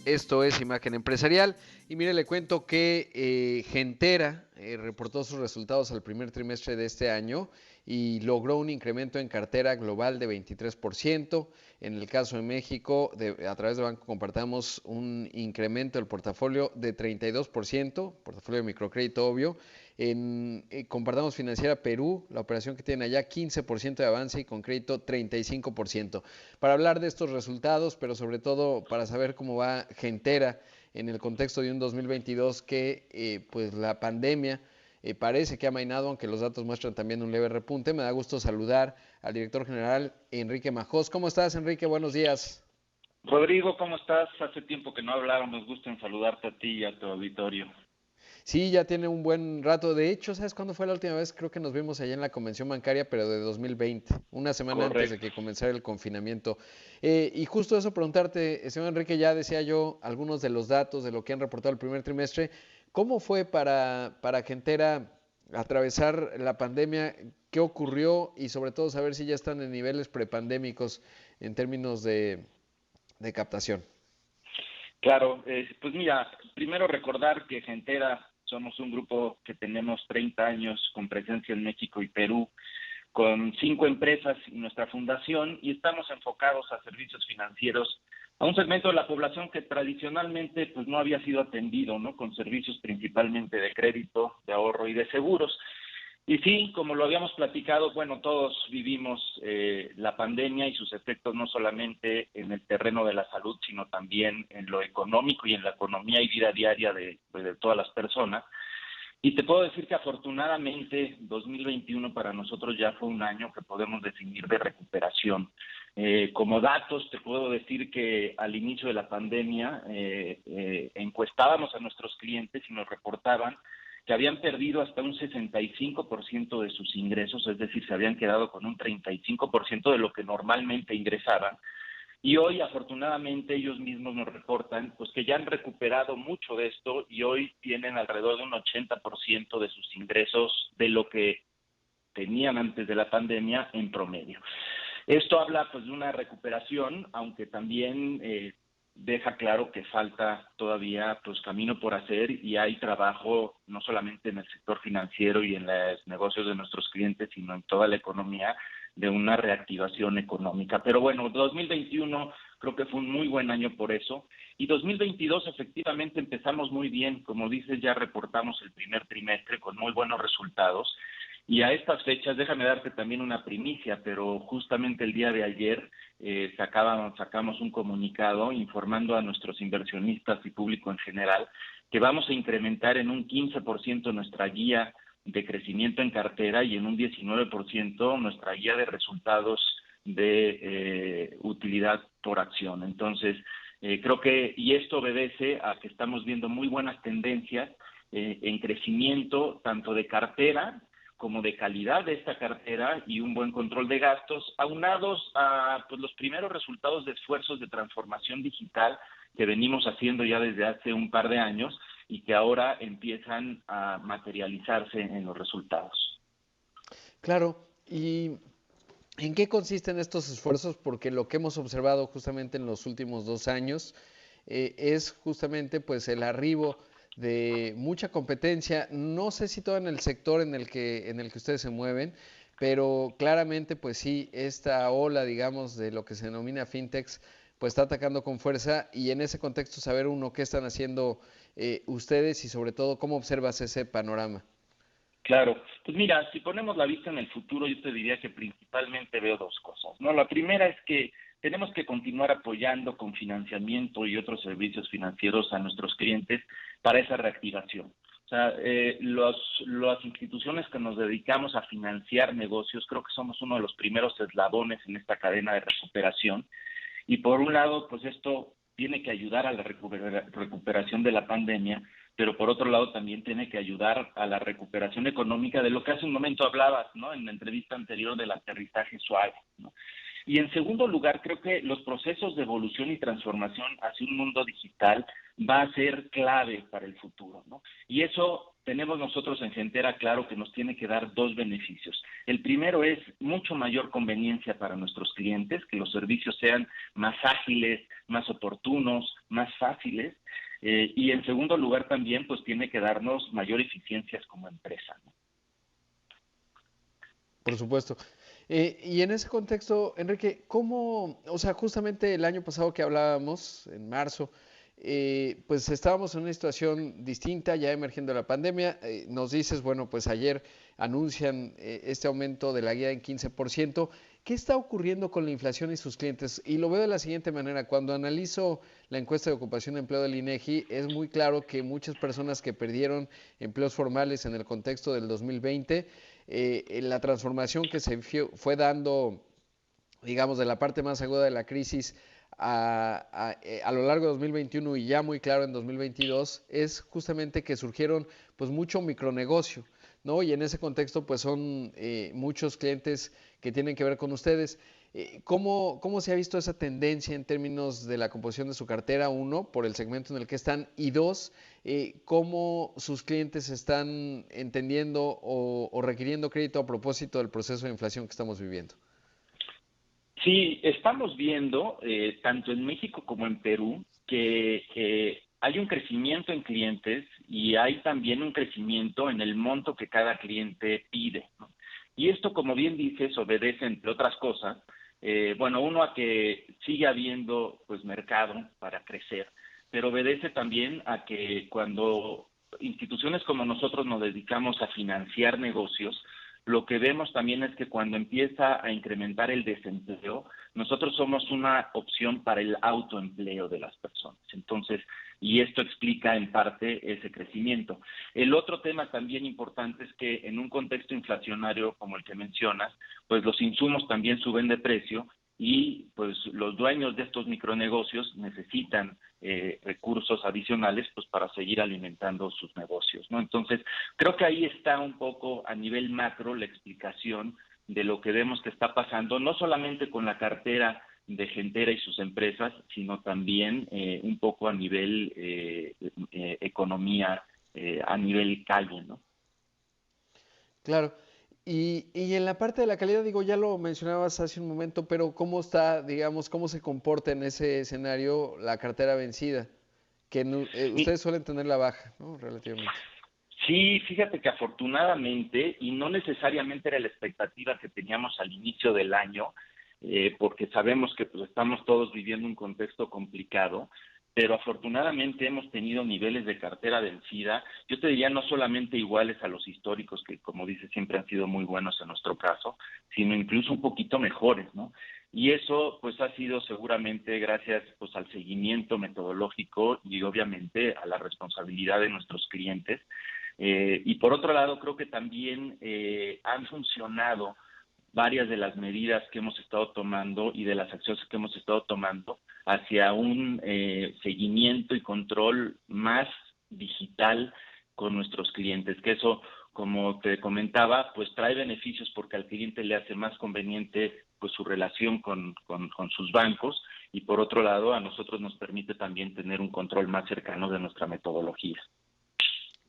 Esto es Imagen Empresarial y mire, le cuento que Gentera reportó sus resultados al primer trimestre de este año y logró un incremento en cartera global de 23%. En el caso de México, a través de Banco Compartamos, un incremento del portafolio de 32%, portafolio de microcrédito obvio. En Compartamos Financiera Perú, la operación que tiene allá, 15% de avance y con crédito 35%. Para hablar de estos resultados, pero sobre todo para saber cómo va Gentera en el contexto de un 2022 que pues la pandemia parece que ha amainado, aunque los datos muestran también un leve repunte. Me da gusto saludar al director general Enrique Majós. ¿Cómo estás, Enrique? Buenos días. Rodrigo, ¿cómo estás? Hace tiempo que no hablábamos, gusto en saludarte a ti y a tu auditorio. Sí, ya tiene un buen rato. De hecho, ¿sabes cuándo fue la última vez? Creo que nos vimos allá en la convención bancaria, pero de 2020, una semana antes de Correcto. que comenzara el confinamiento. Y justo eso preguntarte, señor Enrique, ya decía yo algunos de los datos de lo que han reportado el primer trimestre. ¿Cómo fue para Gentera atravesar la pandemia? ¿Qué ocurrió? Y sobre todo saber si ya están en niveles prepandémicos en términos de captación. Claro, pues mira, primero recordar que Gentera somos un grupo que tenemos 30 años con presencia en México y Perú, con 5 empresas y nuestra fundación, y estamos enfocados a servicios financieros, a un segmento de la población que tradicionalmente pues no había sido atendido, ¿no? Con servicios principalmente de crédito, de ahorro y de seguros. Y sí, como lo habíamos platicado, bueno, todos vivimos la pandemia y sus efectos no solamente en el terreno de la salud, sino también en lo económico y en la economía y vida diaria de todas las personas. Y te puedo decir que afortunadamente 2021 para nosotros ya fue un año que podemos definir de recuperación. Como datos te puedo decir que al inicio de la pandemia encuestábamos a nuestros clientes y nos reportaban que habían perdido hasta un 65% de sus ingresos, es decir, se habían quedado con un 35% de lo que normalmente ingresaban. Y hoy, afortunadamente, ellos mismos nos reportan pues que ya han recuperado mucho de esto y hoy tienen alrededor de un 80% de sus ingresos de lo que tenían antes de la pandemia en promedio. Esto habla pues de una recuperación, aunque también deja claro que falta todavía pues camino por hacer y hay trabajo no solamente en el sector financiero y en los negocios de nuestros clientes, sino en toda la economía de una reactivación económica. Pero bueno, 2021 creo que fue un muy buen año por eso. Y 2022 efectivamente empezamos muy bien. Como dices, ya reportamos el primer trimestre con muy buenos resultados. Y a estas fechas, déjame darte también una primicia, pero justamente el día de ayer sacamos un comunicado informando a nuestros inversionistas y público en general que vamos a incrementar en un 15% nuestra guía de crecimiento en cartera y en un 19% nuestra guía de resultados de utilidad por acción. Entonces, creo que, y esto obedece a que estamos viendo muy buenas tendencias en crecimiento tanto de cartera como de calidad de esta cartera y un buen control de gastos, aunados a pues, los primeros resultados de esfuerzos de transformación digital que venimos haciendo ya desde hace un par de años y que ahora empiezan a materializarse en los resultados. Claro, y ¿en qué consisten estos esfuerzos? Porque lo que hemos observado justamente en los últimos 2 años es justamente pues el arribo de mucha competencia. No sé si todo en el sector en el que ustedes se mueven, pero claramente pues sí, esta ola, digamos, de lo que se denomina fintechs, pues está atacando con fuerza y en ese contexto saber uno qué están haciendo ustedes y sobre todo cómo observas ese panorama. Claro, pues mira, si ponemos la vista en el futuro, yo te diría que principalmente veo dos cosas, ¿no? La primera es que tenemos que continuar apoyando con financiamiento y otros servicios financieros a nuestros clientes para esa reactivación. O sea, las instituciones que nos dedicamos a financiar negocios, creo que somos uno de los primeros eslabones en esta cadena de recuperación. Y por un lado, pues esto tiene que ayudar a la recuperación de la pandemia, pero por otro lado también tiene que ayudar a la recuperación económica de lo que hace un momento hablabas, ¿no? En la entrevista anterior del aterrizaje suave, ¿no? Y en segundo lugar, creo que los procesos de evolución y transformación hacia un mundo digital va a ser clave para el futuro, ¿no? Y eso tenemos nosotros en Gentera claro que nos tiene que dar dos beneficios. El primero es mucho mayor conveniencia para nuestros clientes, que los servicios sean más ágiles, más oportunos, más fáciles. Y en segundo lugar también, pues tiene que darnos mayor eficiencias como empresa, ¿no? Por supuesto. Y en ese contexto, Enrique, ¿cómo, o sea, justamente el año pasado que hablábamos, en marzo, pues estábamos en una situación distinta, ya emergiendo la pandemia. Nos dices, bueno, pues ayer anuncian este aumento de la guía en 15%. ¿Qué está ocurriendo con la inflación y sus clientes? Y lo veo de la siguiente manera, cuando analizo la encuesta de ocupación de empleo del INEGI, es muy claro que muchas personas que perdieron empleos formales en el contexto del 2020, la transformación que se fue dando, digamos, de la parte más aguda de la crisis a lo largo de 2021 y ya muy claro en 2022, es justamente que surgieron pues mucho micronegocio, ¿no? Y en ese contexto pues son muchos clientes que tienen que ver con ustedes. ¿Cómo se ha visto esa tendencia en términos de la composición de su cartera? Uno, por el segmento en el que están, y dos, cómo sus clientes están entendiendo o requiriendo crédito a propósito del proceso de inflación que estamos viviendo. Sí, estamos viendo, tanto en México como en Perú, que hay un crecimiento en clientes y hay también un crecimiento en el monto que cada cliente pide, ¿no? Y esto, como bien dices, obedece, entre otras cosas, bueno, uno a que sigue habiendo pues mercado para crecer, pero obedece también a que cuando instituciones como nosotros nos dedicamos a financiar negocios, lo que vemos también es que cuando empieza a incrementar el desempleo, nosotros somos una opción para el autoempleo de las personas. Entonces, y esto explica en parte ese crecimiento. El otro tema también importante es que en un contexto inflacionario como el que mencionas, pues los insumos también suben de precio y pues los dueños de estos micronegocios necesitan recursos adicionales pues para seguir alimentando sus negocios, ¿no? Entonces, creo que ahí está un poco a nivel macro la explicación de lo que vemos que está pasando, no solamente con la cartera de Gentera y sus empresas, sino también un poco a nivel economía, a nivel calle, ¿no? Claro. Y en la parte de la calidad, digo, ya lo mencionabas hace un momento, pero ¿cómo está, digamos, cómo se comporta en ese escenario la cartera vencida? Que Y ustedes suelen tener la baja, ¿no? Relativamente. sí, fíjate que afortunadamente, y no necesariamente era la expectativa que teníamos al inicio del año, porque sabemos que pues, estamos todos viviendo un contexto complicado, pero afortunadamente hemos tenido niveles de cartera vencida, yo te diría no solamente iguales a los históricos, que como dices siempre han sido muy buenos en nuestro caso, sino incluso un poquito mejores, ¿no? Y eso pues ha sido seguramente gracias pues al seguimiento metodológico y obviamente a la responsabilidad de nuestros clientes. Y por otro lado, creo que también han funcionado varias de las medidas que hemos estado tomando y de las acciones que hemos estado tomando hacia un seguimiento y control más digital con nuestros clientes, que eso, como te comentaba, pues trae beneficios porque al cliente le hace más conveniente pues su relación con sus bancos y por otro lado a nosotros nos permite también tener un control más cercano de nuestra metodología.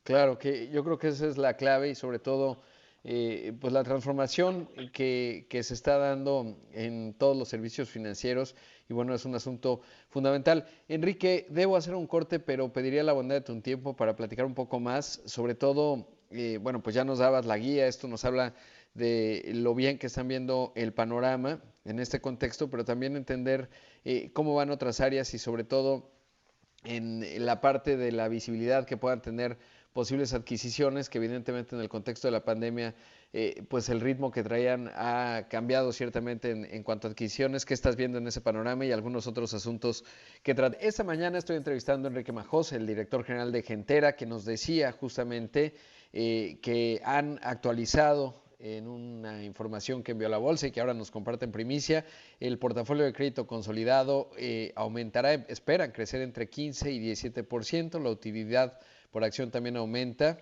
Claro, que yo creo que esa es la clave y sobre todo, pues la transformación que se está dando en todos los servicios financieros y bueno, es un asunto fundamental. Enrique, debo hacer un corte, pero pediría la bondad de tu tiempo para platicar un poco más, sobre todo, bueno, pues ya nos dabas la guía, esto nos habla de lo bien que están viendo el panorama en este contexto, pero también entender cómo van otras áreas y sobre todo en la parte de la visibilidad que puedan tener posibles adquisiciones, que evidentemente en el contexto de la pandemia, pues el ritmo que traían ha cambiado ciertamente en cuanto a adquisiciones. ¿Qué estás viendo en ese panorama y algunos otros asuntos que tratan? Esta mañana estoy entrevistando a Enrique Majós, el director general de Gentera, que nos decía justamente que han actualizado en una información que envió a la bolsa y que ahora nos comparte en primicia, el portafolio de crédito consolidado aumentará, esperan crecer entre 15 y 17%, la utilidad por acción también aumenta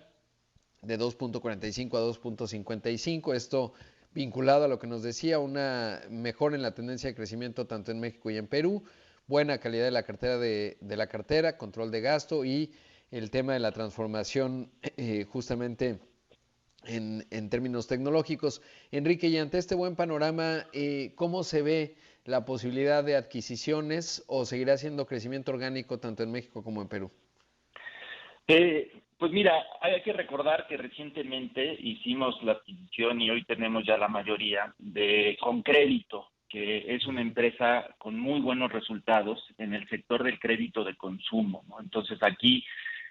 de 2.45 a 2.55, esto vinculado a lo que nos decía, una mejora en la tendencia de crecimiento tanto en México y en Perú, buena calidad de la cartera, control de gasto y el tema de la transformación justamente en términos tecnológicos. Enrique, y ante este buen panorama, ¿cómo se ve la posibilidad de adquisiciones o seguirá siendo crecimiento orgánico tanto en México como en Perú? Pues mira, hay que recordar que recientemente hicimos la adquisición y hoy tenemos ya la mayoría de Concrédito, que es una empresa con muy buenos resultados en el sector del crédito de consumo, ¿no? Entonces aquí,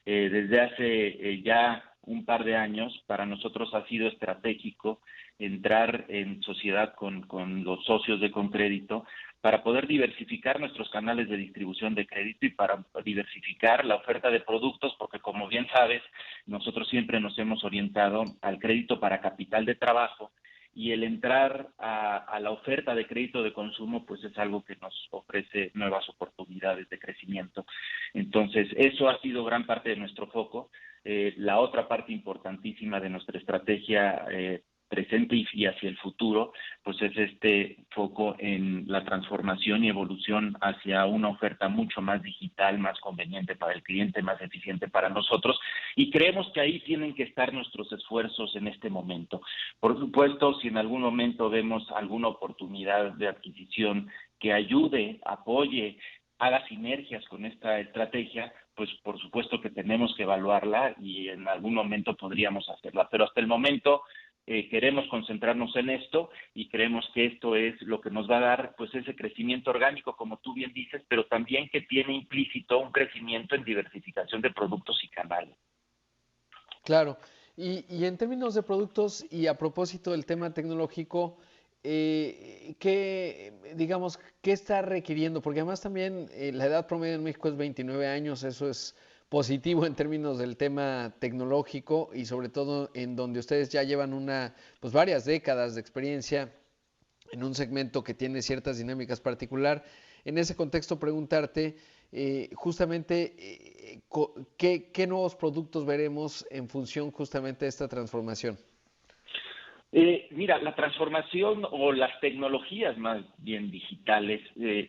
desde hace ya un par de años, para nosotros ha sido estratégico entrar en sociedad con los socios de Concrédito para poder diversificar nuestros canales de distribución de crédito y para diversificar la oferta de productos, porque como bien sabes, nosotros siempre nos hemos orientado al crédito para capital de trabajo y el entrar a la oferta de crédito de consumo, pues es algo que nos ofrece nuevas oportunidades de crecimiento. Entonces, eso ha sido gran parte de nuestro foco. La otra parte importantísima de nuestra estrategia presente y hacia el futuro, pues es este foco en la transformación y evolución hacia una oferta mucho más digital, más conveniente para el cliente, más eficiente para nosotros, y creemos que ahí tienen que estar nuestros esfuerzos en este momento. Por supuesto, si en algún momento vemos alguna oportunidad de adquisición que ayude, apoye, haga sinergias con esta estrategia, pues por supuesto que tenemos que evaluarla y en algún momento podríamos hacerla, pero hasta el momento queremos concentrarnos en esto y creemos que esto es lo que nos va a dar pues ese crecimiento orgánico, como tú bien dices, pero también que tiene implícito un crecimiento en diversificación de productos y canales. Claro, y en términos de productos y a propósito del tema tecnológico, digamos, qué está requiriendo? Porque además también la edad promedio en México es 29 años, eso es positivo en términos del tema tecnológico y sobre todo en donde ustedes ya llevan pues varias décadas de experiencia en un segmento que tiene ciertas dinámicas particular. En ese contexto, preguntarte justamente qué nuevos productos veremos en función justamente de esta transformación. Mira, la transformación o las tecnologías más bien digitales,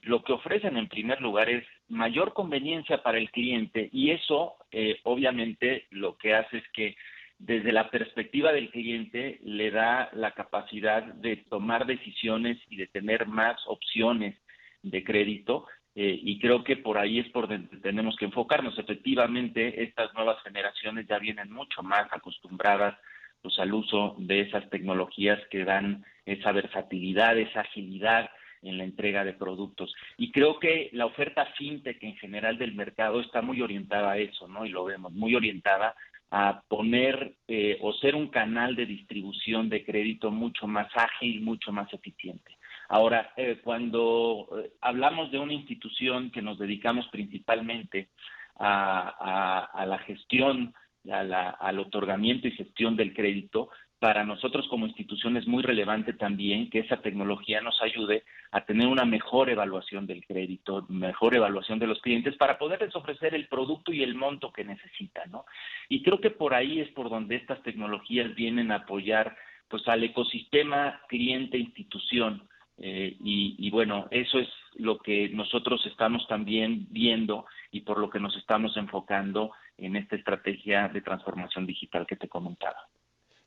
lo que ofrecen en primer lugar es mayor conveniencia para el cliente y eso obviamente lo que hace es que desde la perspectiva del cliente le da la capacidad de tomar decisiones y de tener más opciones de crédito y creo que por ahí es por donde tenemos que enfocarnos. Efectivamente, estas nuevas generaciones ya vienen mucho más acostumbradas pues al uso de esas tecnologías que dan esa versatilidad, esa agilidad en la entrega de productos. Y creo que la oferta fintech en general del mercado está muy orientada a eso, ¿no? Y lo vemos, muy orientada a poner o ser un canal de distribución de crédito mucho más ágil, mucho más eficiente. Ahora, cuando hablamos de una institución que nos dedicamos principalmente a la gestión al otorgamiento y gestión del crédito, para nosotros como institución es muy relevante también que esa tecnología nos ayude a tener una mejor evaluación del crédito, mejor evaluación de los clientes para poderles ofrecer el producto y el monto que necesitan, ¿no? Y creo que por ahí es por donde estas tecnologías vienen a apoyar pues al ecosistema cliente-institución. Y bueno, eso es lo que nosotros estamos también viendo y por lo que nos estamos enfocando en esta estrategia de transformación digital que te comentaba.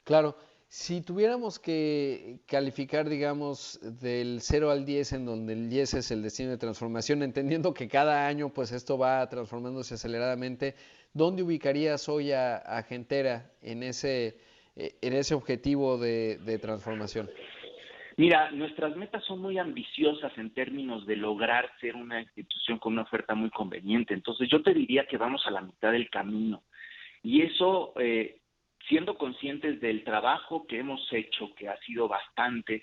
Claro, si tuviéramos que calificar, digamos, del 0 al 10, en donde el 10 es el destino de transformación, entendiendo que cada año pues esto va transformándose aceleradamente, ¿dónde ubicarías hoy a Gentera en ese objetivo de transformación? Mira, nuestras metas son muy ambiciosas en términos de lograr ser una institución con una oferta muy conveniente. Entonces yo te diría que vamos a la mitad del camino. Y eso, siendo conscientes del trabajo que hemos hecho, que ha sido bastante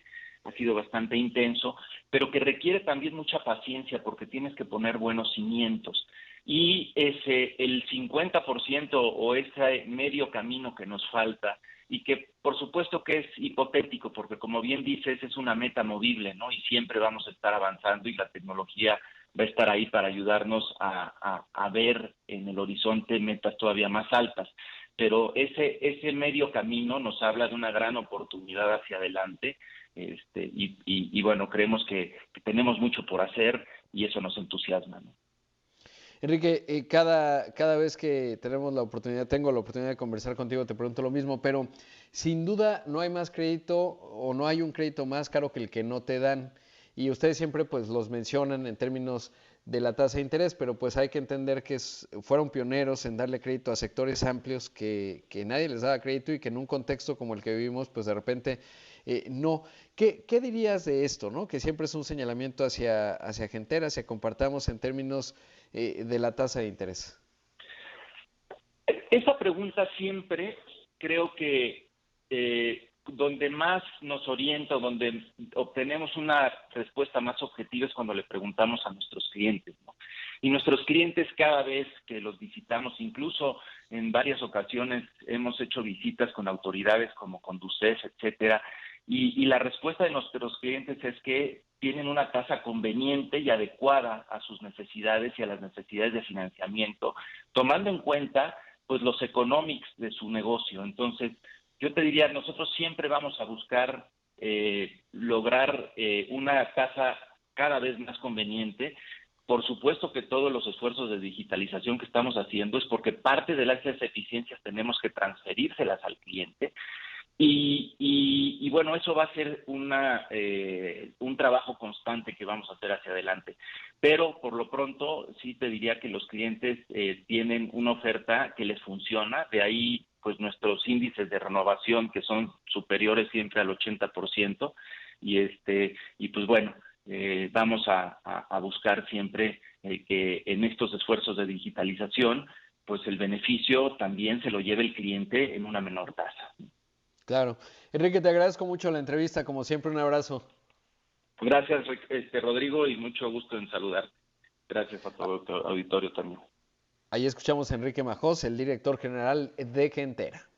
intenso, pero que requiere también mucha paciencia porque tienes que poner buenos cimientos. Y el 50% o ese medio camino que nos falta, y que por supuesto que es hipotético, porque como bien dices, es una meta movible, ¿no? Y siempre vamos a estar avanzando y la tecnología va a estar ahí para ayudarnos a ver en el horizonte metas todavía más altas. Pero ese medio camino nos habla de una gran oportunidad hacia adelante, y bueno, creemos que tenemos mucho por hacer y eso nos entusiasma, ¿no? Enrique, cada vez que tengo la oportunidad de conversar contigo, te pregunto lo mismo, pero sin duda no hay más crédito o no hay un crédito más caro que el que no te dan. Y ustedes siempre pues los mencionan en términos de la tasa de interés, pero pues hay que entender que fueron pioneros en darle crédito a sectores amplios que nadie les daba crédito y que en un contexto como el que vivimos, pues de repente no. ¿Qué dirías de esto, no? Que siempre es un señalamiento hacia Gentera, hacia Compartamos en términos de la tasa de interés. Esa pregunta siempre creo que donde más nos orienta, donde obtenemos una respuesta más objetiva es cuando le preguntamos a nuestros clientes, ¿no? Y nuestros clientes cada vez que los visitamos, incluso en varias ocasiones hemos hecho visitas con autoridades como Conducef, etcétera, y la respuesta de nuestros clientes es que tienen una tasa conveniente y adecuada a sus necesidades y a las necesidades de financiamiento, tomando en cuenta pues los economics de su negocio. Entonces, yo te diría, nosotros siempre vamos a buscar lograr una tasa cada vez más conveniente. Por supuesto que todos los esfuerzos de digitalización que estamos haciendo es porque parte de las eficiencias tenemos que transferírselas al cliente. Y bueno, eso va a ser un trabajo constante que vamos a hacer hacia adelante. Pero por lo pronto sí te diría que los clientes tienen una oferta que les funciona, de ahí pues nuestros índices de renovación que son superiores siempre al 80%, y pues bueno, vamos a buscar siempre que en estos esfuerzos de digitalización pues el beneficio también se lo lleve el cliente en una menor tasa. Claro. Enrique, te agradezco mucho la entrevista, como siempre, un abrazo. Gracias, Rodrigo, y mucho gusto en saludarte. Gracias a todo tu auditorio también. Ahí escuchamos a Enrique Majós, el director general de Gentera.